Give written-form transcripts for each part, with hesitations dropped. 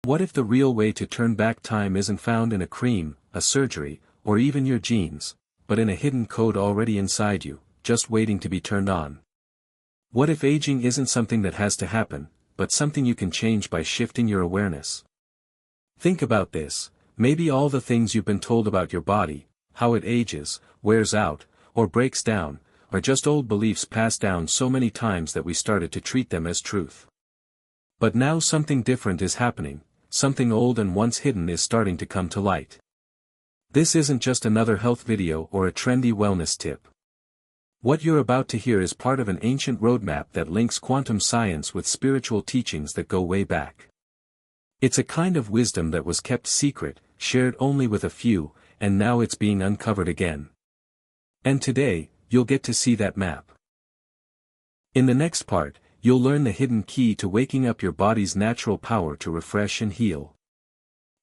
What if the real way to turn back time isn't found in a cream, a surgery, or even your genes, but in a hidden code already inside you, just waiting to be turned on? What if aging isn't something that has to happen, but something you can change by shifting your awareness? Think about this. Maybe all the things you've been told about your body, how it ages, wears out, or breaks down, are just old beliefs passed down so many times that we started to treat them as truth. But now something different is happening, something old and once hidden is starting to come to light. This isn't just another health video or a trendy wellness tip. What you're about to hear is part of an ancient roadmap that links quantum science with spiritual teachings that go way back. It's a kind of wisdom that was kept secret, shared only with a few, and now it's being uncovered again. And today, you'll get to see that map. In the next part, you'll learn the hidden key to waking up your body's natural power to refresh and heal.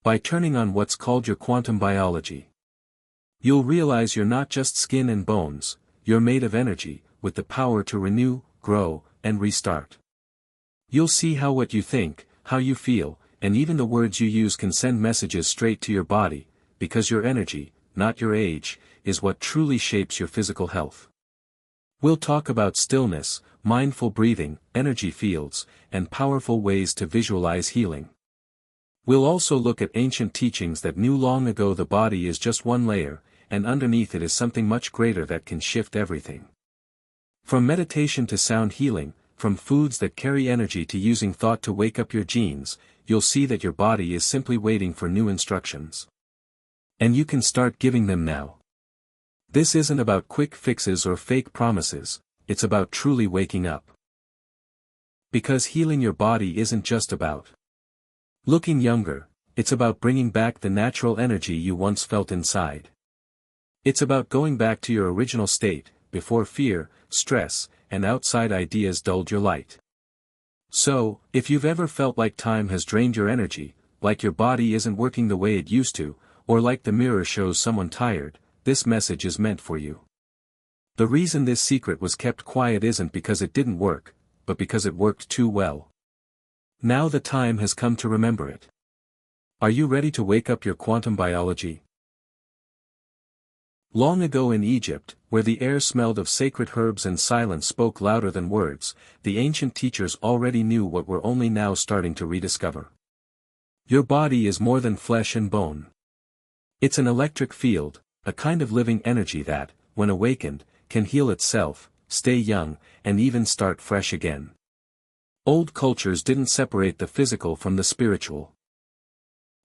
By turning on what's called your quantum biology, you'll realize you're not just skin and bones, you're made of energy, with the power to renew, grow, and restart. You'll see how what you think, how you feel, and even the words you use can send messages straight to your body, because your energy, not your age, is what truly shapes your physical health. We'll talk about stillness, mindful breathing, energy fields, and powerful ways to visualize healing. We'll also look at ancient teachings that knew long ago the body is just one layer, and underneath it is something much greater that can shift everything. From meditation to sound healing, from foods that carry energy to using thought to wake up your genes, you'll see that your body is simply waiting for new instructions. And you can start giving them now. This isn't about quick fixes or fake promises, it's about truly waking up. Because healing your body isn't just about looking younger, it's about bringing back the natural energy you once felt inside. It's about going back to your original state, before fear, stress, and outside ideas dulled your light. So, if you've ever felt like time has drained your energy, like your body isn't working the way it used to, or like the mirror shows someone tired, this message is meant for you. The reason this secret was kept quiet isn't because it didn't work, but because it worked too well. Now the time has come to remember it. Are you ready to wake up your quantum biology? Long ago in Egypt, where the air smelled of sacred herbs and silence spoke louder than words, the ancient teachers already knew what we're only now starting to rediscover. Your body is more than flesh and bone. It's an electric field, a kind of living energy that, when awakened, can heal itself, stay young, and even start fresh again. Old cultures didn't separate the physical from the spiritual.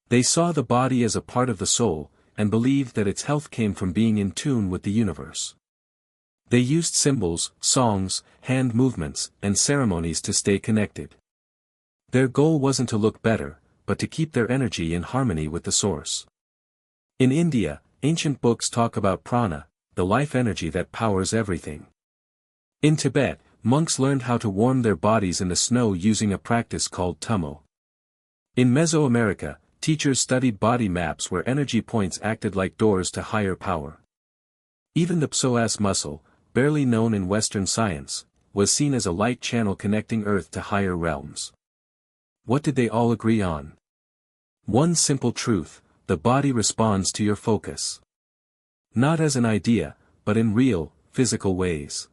They saw the body as a part of the soul, and believed that its health came from being in tune with the universe. They used symbols, songs, hand movements, and ceremonies to stay connected. Their goal wasn't to look better, but to keep their energy in harmony with the source. In India, ancient books talk about prana, the life energy that powers everything. In Tibet, monks learned how to warm their bodies in the snow using a practice called tummo. In Mesoamerica, teachers studied body maps where energy points acted like doors to higher power. Even the psoas muscle, barely known in Western science, was seen as a light channel connecting Earth to higher realms. What did they all agree on? One simple truth: the body responds to your focus. Not as an idea, but in real, physical ways.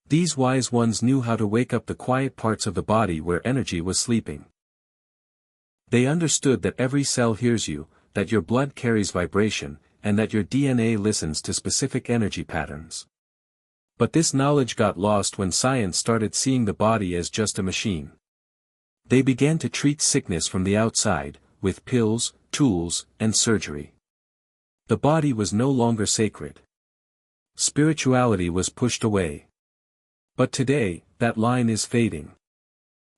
These wise ones knew how to wake up the quiet parts of the body where energy was sleeping. They understood that every cell hears you, that your blood carries vibration, and that your DNA listens to specific energy patterns. But this knowledge got lost when science started seeing the body as just a machine. They began to treat sickness from the outside, with pills, tools, and surgery. The body was no longer sacred. Spirituality was pushed away. But today, that line is fading.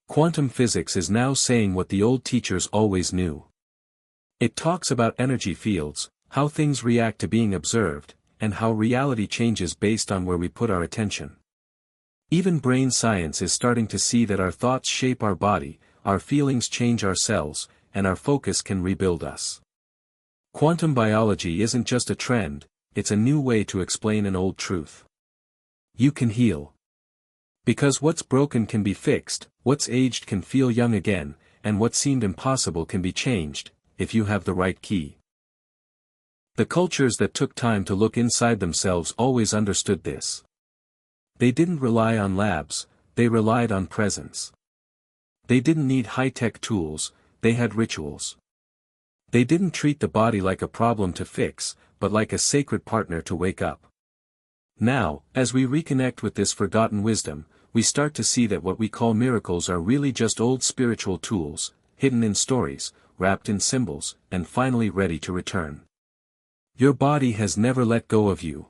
Quantum physics is now saying what the old teachers always knew. It talks about energy fields, how things react to being observed, and how reality changes based on where we put our attention. Even brain science is starting to see that our thoughts shape our body, our feelings change our cells, and our focus can rebuild us. Quantum biology isn't just a trend, it's a new way to explain an old truth. You can heal. Because what's broken can be fixed, what's aged can feel young again, and what seemed impossible can be changed, if you have the right key. The cultures that took time to look inside themselves always understood this. They didn't rely on labs, they relied on presence. They didn't need high-tech tools, they had rituals. They didn't treat the body like a problem to fix, but like a sacred partner to wake up. Now, as we reconnect with this forgotten wisdom, we start to see that what we call miracles are really just old spiritual tools, hidden in stories, wrapped in symbols, and finally ready to return. Your body has never let go of you.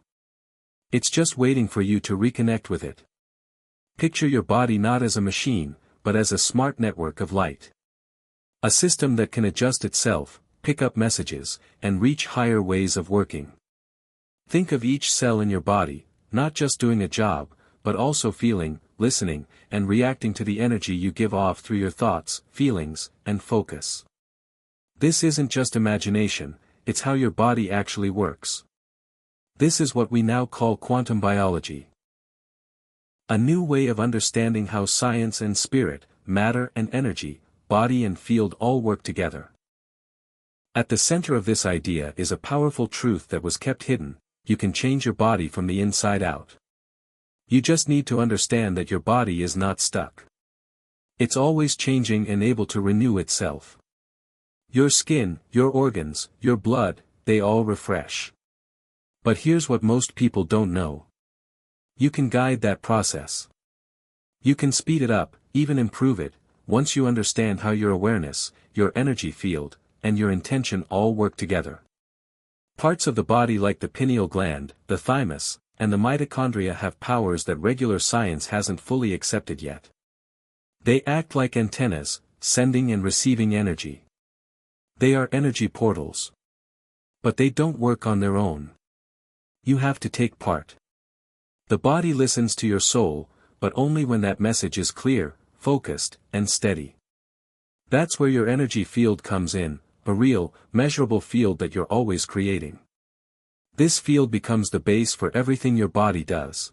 It's just waiting for you to reconnect with it. Picture your body not as a machine, but as a smart network of light. A system that can adjust itself, pick up messages, and reach higher ways of working. Think of each cell in your body, not just doing a job, but also feeling, listening, and reacting to the energy you give off through your thoughts, feelings, and focus. This isn't just imagination, it's how your body actually works. This is what we now call quantum biology. A new way of understanding how science and spirit, matter and energy, body and field all work together. At the center of this idea is a powerful truth that was kept hidden: you can change your body from the inside out. You just need to understand that your body is not stuck. It's always changing and able to renew itself. Your skin, your organs, your blood, they all refresh. But here's what most people don't know. You can guide that process. You can speed it up, even improve it, once you understand how your awareness, your energy field, and your intention all work together. Parts of the body like the pineal gland, the thymus, and the mitochondria have powers that regular science hasn't fully accepted yet. They act like antennas, sending and receiving energy. They are energy portals. But they don't work on their own. You have to take part. The body listens to your soul, but only when that message is clear, focused, and steady. That's where your energy field comes in, a real, measurable field that you're always creating. This field becomes the base for everything your body does.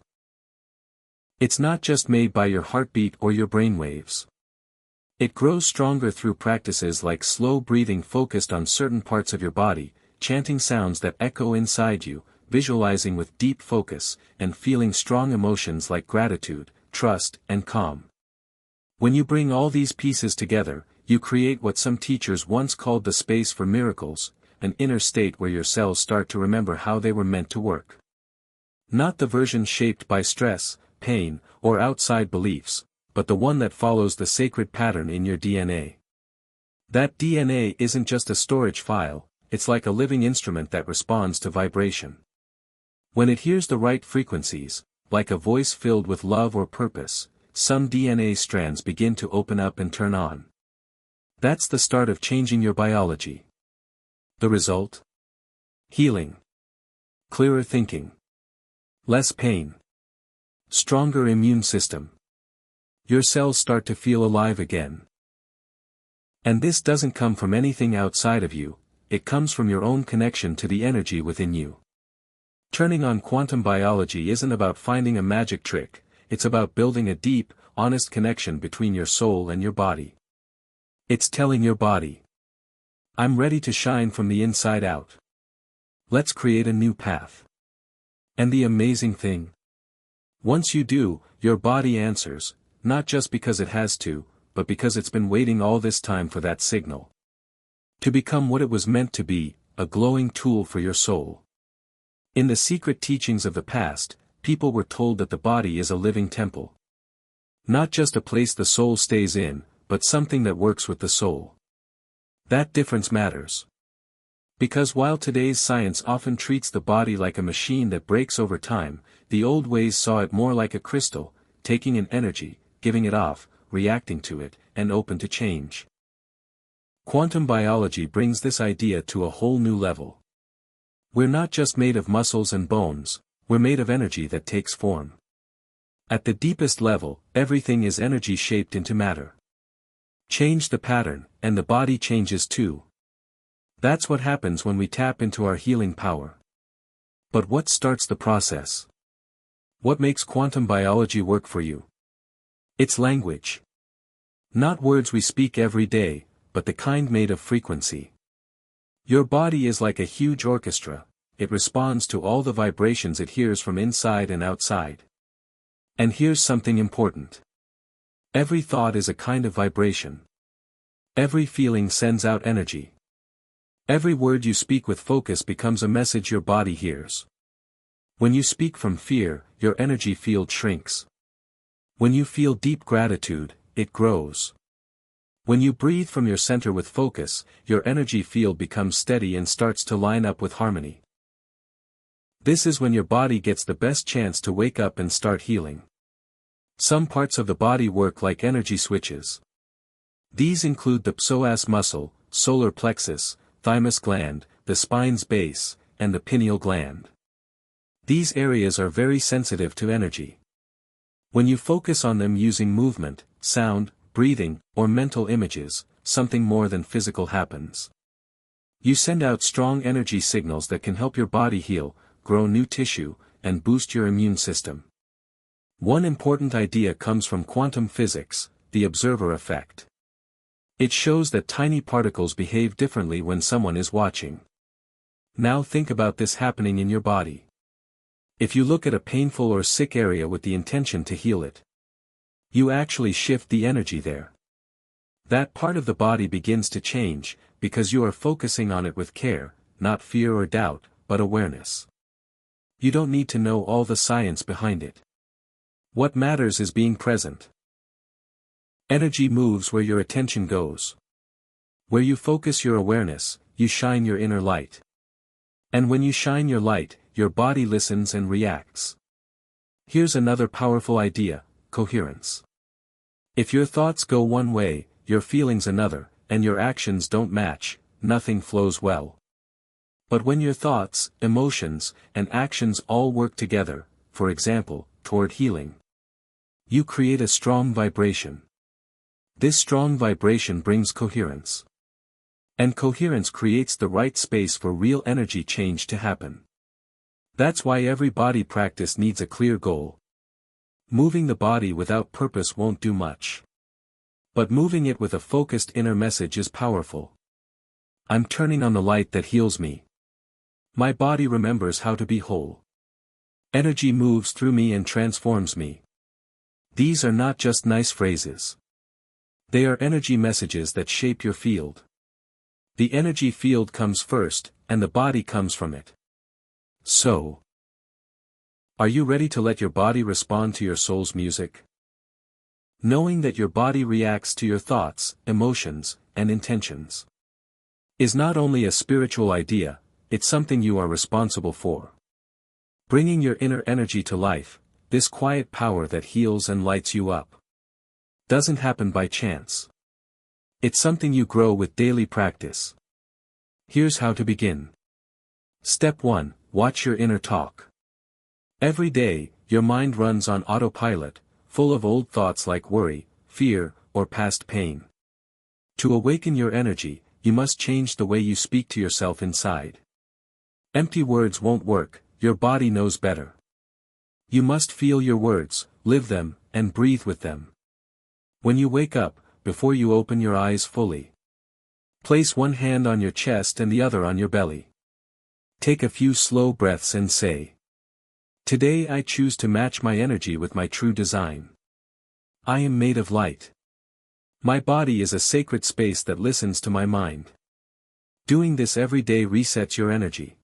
It's not just made by your heartbeat or your brainwaves. It grows stronger through practices like slow breathing focused on certain parts of your body, chanting sounds that echo inside you, visualizing with deep focus, and feeling strong emotions like gratitude, trust, and calm. When you bring all these pieces together, you create what some teachers once called the space for miracles, an inner state where your cells start to remember how they were meant to work. Not the version shaped by stress, pain, or outside beliefs, but the one that follows the sacred pattern in your DNA. That DNA isn't just a storage file, it's like a living instrument that responds to vibration. When it hears the right frequencies, like a voice filled with love or purpose, some DNA strands begin to open up and turn on. That's the start of changing your biology. The result? Healing. Clearer thinking. Less pain. Stronger immune system. Your cells start to feel alive again. And this doesn't come from anything outside of you, it comes from your own connection to the energy within you. Turning on quantum biology isn't about finding a magic trick, it's about building a deep, honest connection between your soul and your body. It's telling your body, I'm ready to shine from the inside out. Let's create a new path. And the amazing thing? Once you do, your body answers, not just because it has to, but because it's been waiting all this time for that signal. To become what it was meant to be, a glowing tool for your soul. In the secret teachings of the past, people were told that the body is a living temple. Not just a place the soul stays in, but something that works with the soul. That difference matters. Because while today's science often treats the body like a machine that breaks over time, the old ways saw it more like a crystal, taking in energy, giving it off, reacting to it, and open to change. Quantum biology brings this idea to a whole new level. We're not just made of muscles and bones, we're made of energy that takes form. At the deepest level, everything is energy shaped into matter. Change the pattern, and the body changes too. That's what happens when we tap into our healing power. But what starts the process? What makes quantum biology work for you? It's language. Not words we speak every day, but the kind made of frequency. Your body is like a huge orchestra, it responds to all the vibrations it hears from inside and outside. And here's something important. Every thought is a kind of vibration. Every feeling sends out energy. Every word you speak with focus becomes a message your body hears. When you speak from fear, your energy field shrinks. When you feel deep gratitude, it grows. When you breathe from your center with focus, your energy field becomes steady and starts to line up with harmony. This is when your body gets the best chance to wake up and start healing. Some parts of the body work like energy switches. These include the psoas muscle, solar plexus, thymus gland, the spine's base, and the pineal gland. These areas are very sensitive to energy. When you focus on them using movement, sound, breathing, or mental images, something more than physical happens. You send out strong energy signals that can help your body heal, grow new tissue, and boost your immune system. One important idea comes from quantum physics, the observer effect. It shows that tiny particles behave differently when someone is watching. Now think about this happening in your body. If you look at a painful or sick area with the intention to heal it, you actually shift the energy there. That part of the body begins to change, because you are focusing on it with care, not fear or doubt, but awareness. You don't need to know all the science behind it. What matters is being present. Energy moves where your attention goes. Where you focus your awareness, you shine your inner light. And when you shine your light, your body listens and reacts. Here's another powerful idea: coherence. If your thoughts go one way, your feelings another, and your actions don't match, nothing flows well. But when your thoughts, emotions, and actions all work together, for example, toward healing, you create a strong vibration. This strong vibration brings coherence. And coherence creates the right space for real energy change to happen. That's why every body practice needs a clear goal. Moving the body without purpose won't do much. But moving it with a focused inner message is powerful. I'm turning on the light that heals me. My body remembers how to be whole. Energy moves through me and transforms me. These are not just nice phrases. They are energy messages that shape your field. The energy field comes first, and the body comes from it. So, are you ready to let your body respond to your soul's music? Knowing that your body reacts to your thoughts, emotions, and intentions is not only a spiritual idea, it's something you are responsible for. Bringing your inner energy to life, this quiet power that heals and lights you up, doesn't happen by chance. It's something you grow with daily practice. Here's how to begin. Step 1. Watch your inner talk. Every day, your mind runs on autopilot, full of old thoughts like worry, fear, or past pain. To awaken your energy, you must change the way you speak to yourself inside. Empty words won't work, your body knows better. You must feel your words, live them, and breathe with them. When you wake up, before you open your eyes fully, place one hand on your chest and the other on your belly. Take a few slow breaths and say, "Today I choose to match my energy with my true design. I am made of light. My body is a sacred space that listens to my mind." Doing this every day resets your energy.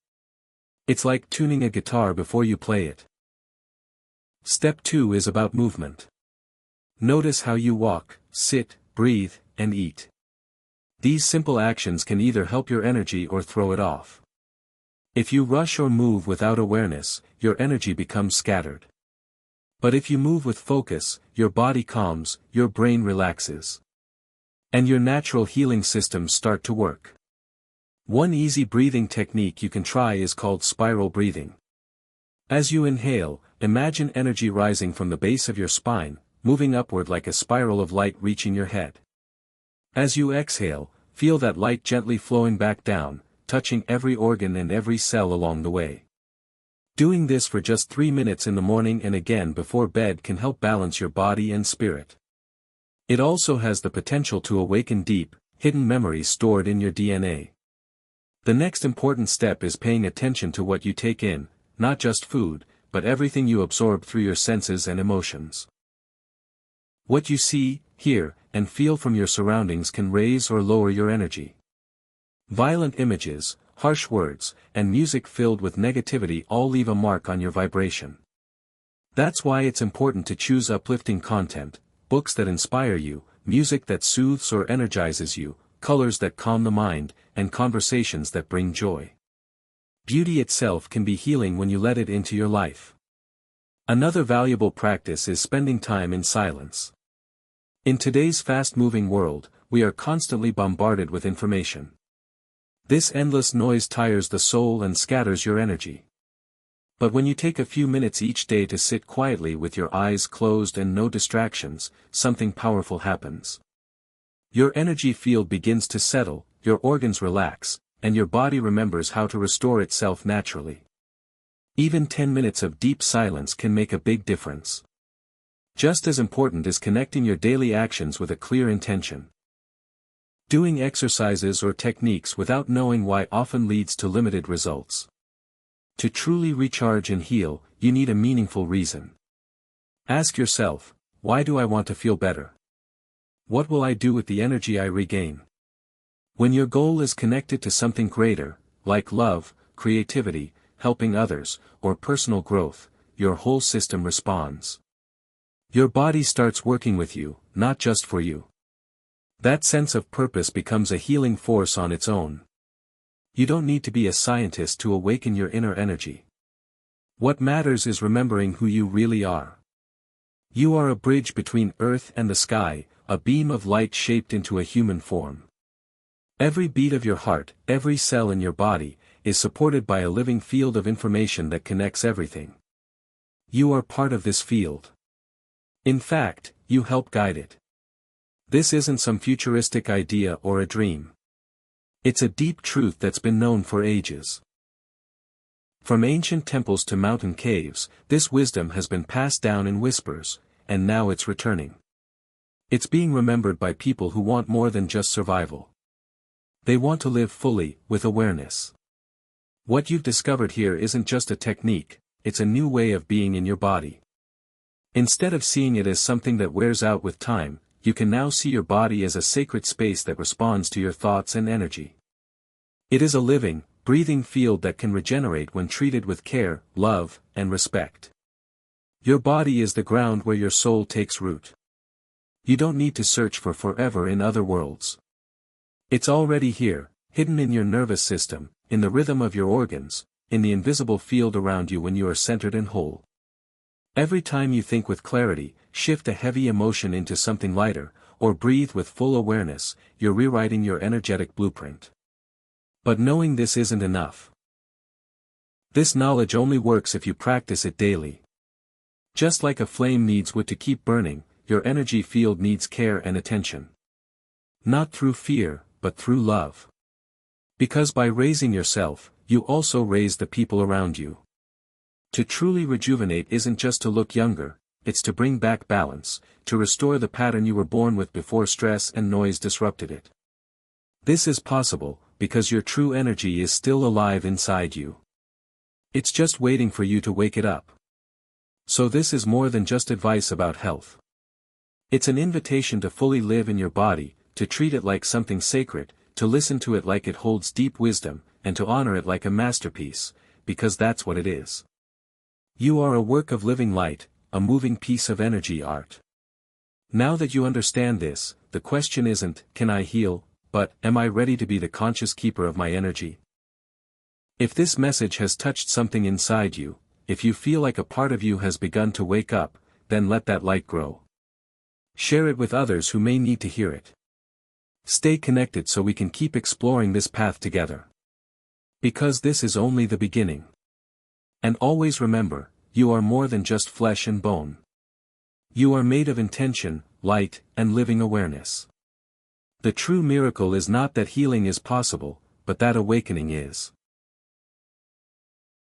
It's like tuning a guitar before you play it. Step 2 is about movement. Notice how you walk, sit, breathe, and eat. These simple actions can either help your energy or throw it off. If you rush or move without awareness, your energy becomes scattered. But if you move with focus, your body calms, your brain relaxes. And your natural healing systems start to work. One easy breathing technique you can try is called spiral breathing. As you inhale, imagine energy rising from the base of your spine, moving upward like a spiral of light reaching your head. As you exhale, feel that light gently flowing back down, touching every organ and every cell along the way. Doing this for just 3 minutes in the morning and again before bed can help balance your body and spirit. It also has the potential to awaken deep, hidden memories stored in your DNA. The next important step is paying attention to what you take in, not just food, but everything you absorb through your senses and emotions. What you see, hear, and feel from your surroundings can raise or lower your energy. Violent images, harsh words, and music filled with negativity all leave a mark on your vibration. That's why it's important to choose uplifting content, books that inspire you, music that soothes or energizes you, colors that calm the mind, and conversations that bring joy. Beauty itself can be healing when you let it into your life. Another valuable practice is spending time in silence. In today's fast-moving world, we are constantly bombarded with information. This endless noise tires the soul and scatters your energy. But when you take a few minutes each day to sit quietly with your eyes closed and no distractions, something powerful happens. Your energy field begins to settle, your organs relax, and your body remembers how to restore itself naturally. Even 10 minutes of deep silence can make a big difference. Just as important is connecting your daily actions with a clear intention. Doing exercises or techniques without knowing why often leads to limited results. To truly recharge and heal, you need a meaningful reason. Ask yourself, why do I want to feel better? What will I do with the energy I regain? When your goal is connected to something greater, like love, creativity, helping others, or personal growth, your whole system responds. Your body starts working with you, not just for you. That sense of purpose becomes a healing force on its own. You don't need to be a scientist to awaken your inner energy. What matters is remembering who you really are. You are a bridge between earth and the sky, a beam of light shaped into a human form. Every beat of your heart, every cell in your body, is supported by a living field of information that connects everything. You are part of this field. In fact, you help guide it. This isn't some futuristic idea or a dream. It's a deep truth that's been known for ages. From ancient temples to mountain caves, this wisdom has been passed down in whispers, and now it's returning. It's being remembered by people who want more than just survival. They want to live fully, with awareness. What you've discovered here isn't just a technique, it's a new way of being in your body. Instead of seeing it as something that wears out with time, you can now see your body as a sacred space that responds to your thoughts and energy. It is a living, breathing field that can regenerate when treated with care, love, and respect. Your body is the ground where your soul takes root. You don't need to search for forever in other worlds. It's already here, hidden in your nervous system, in the rhythm of your organs, in the invisible field around you when you are centered and whole. Every time you think with clarity, shift a heavy emotion into something lighter, or breathe with full awareness, you're rewriting your energetic blueprint. But knowing this isn't enough. This knowledge only works if you practice it daily. Just like a flame needs wood to keep burning, your energy field needs care and attention. Not through fear, but through love. Because by raising yourself, you also raise the people around you. To truly rejuvenate isn't just to look younger, it's to bring back balance, to restore the pattern you were born with before stress and noise disrupted it. This is possible, because your true energy is still alive inside you. It's just waiting for you to wake it up. So this is more than just advice about health. It's an invitation to fully live in your body, to treat it like something sacred, to listen to it like it holds deep wisdom, and to honor it like a masterpiece, because that's what it is. You are a work of living light, a moving piece of energy art. Now that you understand this, the question isn't, can I heal, but, am I ready to be the conscious keeper of my energy? If this message has touched something inside you, if you feel like a part of you has begun to wake up, then let that light grow. Share it with others who may need to hear it. Stay connected so we can keep exploring this path together. Because this is only the beginning. And always remember, you are more than just flesh and bone. You are made of intention, light, and living awareness. The true miracle is not that healing is possible, but that awakening is.